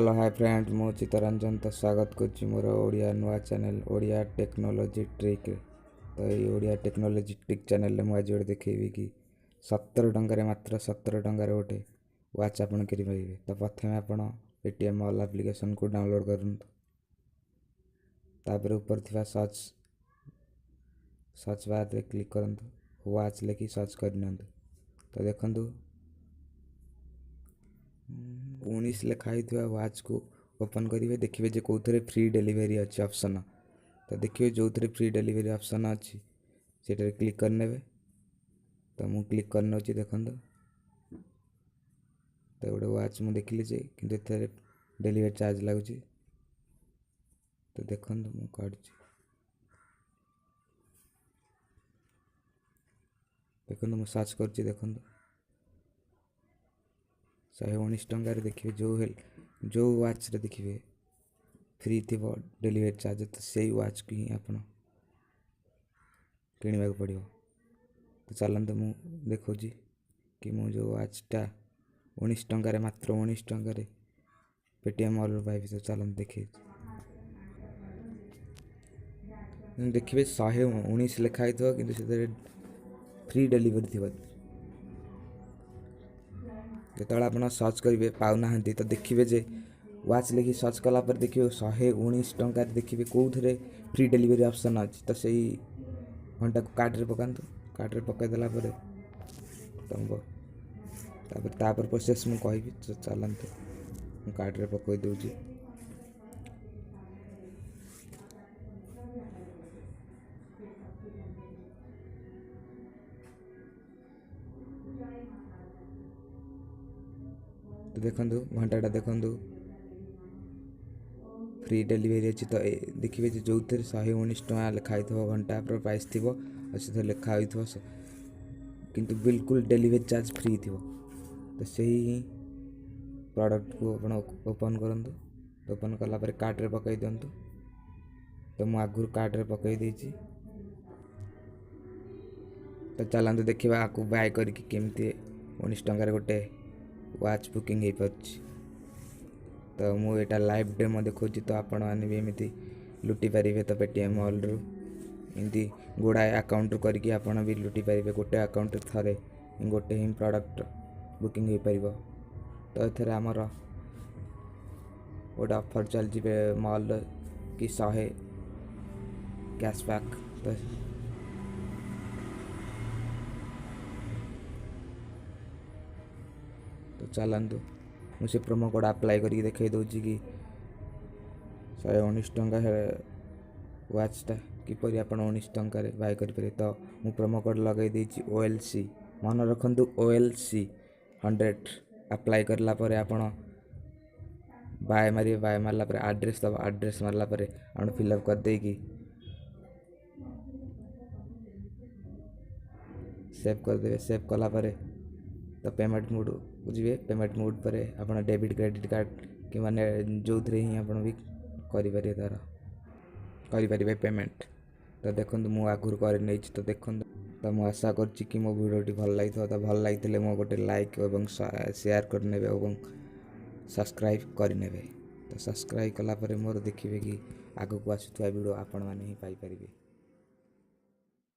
Hello hi friend मु चित्तरंजन तो स्वागत करुच्ची मोर ओडिया नुआ चैनल ओडिया टेक्नोलोजी ट्रिक। तो ये ओडिया टेक्नोलोजी ट्रिक चैनल में मुझे गोटे देखी कि 70 टंकार मात्र 70 टंकार गोटे वाच आपन करेंगे। तो प्रथम आप पेटीएम मॉल एप्लिकेशन को डाउनलोड करूँ तापर ऊपर थी सर्च बार में क्लिक करूँ वाच लिखी सर्च करनी। तो देखु 19 लिखाई वाच को ओपन करेंगे देखिए जो कौन फ्री डेलीवरी अच्छी ऑप्शन। तो देखिए जो थे फ्री डेलीवरी ऑप्शन अच्छी से क्लिक करने। तो मु क्लिक करने देखो तो गोटे वाच मुझे देखिली जे कि डेलीवरी चार्ज लगुच। तो देखो मु देखो मु सर्च कर देखो 119 टंकार देखिए जो वाच रे देखिए फ्री थी डेलीवरी चार्ज। तो से वाच को ही आप किणवा पड़ो। तो चलते मु देखो कि मु जो वाचटा 19 टंकार मात्र 19 टंकार पेटीएम मॉल पाइबी। तो चलते देखिए देखिए 119 लिखाई थो कि फ्री डेलीवरी थी। जो आप सर्च करेंगे पाऊना तो देखिए जे वाच लिखी सर्च कलापर देखिए 119 टंकार देखिए कौन फ्री डेलीवरी ऑप्शन अच्छी। तो से घंटा को कार्ड पकातु कार्ड पकईदेला तुमको तापर प्रोसेस मुझे कहि। तो चलते कार्ड पकई दूसरी। तो देखु घंटाटा देखु फ्री डेलीवरी अच्छी। तो देखिए जो थे 119 टଙ୍କା लिखाई थो घंटा प्राइस थी और लिखाई थो किंतु बिल्कुल डेलीवरी चार्ज फ्री थी। तो से ही प्रोडक्ट को आप ओपन करूँ। ओपन कलापर कार्ड पकई दिंतु। तो मुझे आगुरी कार्ड पकई देती। तो चलते देखा आपको बाय करके केमती 19 टंकार गोटे वाच बुकिंग हो पार्छ। तो मुझे लाइव डेमो देखी। तो आपण मैंने भी एमती लुटि पारे। तो पेटीएम मॉल रु एमती गुड़ाए अकाउंट करके आपण भी लुटि पारे। गोटे अकाउंट थे गोटे ही प्रोडक्ट बुकिंग हो पार। तो ये आमर गोटे ऑफर चलती मॉल कि 100 कैशबैक। तो चलतु मुझे प्रोमो कोड अप्लाई करके देखई दूसरी कि 119 टंका वाचटा किपर आप 19 टंकार बाय करें। तो मुझे प्रोमो कोड लगे देती OLC मन रखु OLC 100 अप्लाई करला परे आपण बाय मारे बाय मारला परे एड्रेस दब एड्रेस मारला परे आपण फिलअप कर देकी सेव कर देवे। सेव कला परे तो पेमेंट मोड बुझे पेमेंट मोड पर आप डेबिट क्रेडिट कार्ड कि माने जो थे ही आप भी करें तार करें पेमेंट। तो देखो मुझे आगुरी कर। तो देखो तो मुझे आशा करी मो वीडियो भल लगी। तो भल लगी मो गोटे लाइक और शेयर करने और सब्सक्राइब करने। तो सब्सक्राइब कलापर मोर देखिए कि आगू आसुवा वीडियो आपण मैंने ही पाइपर।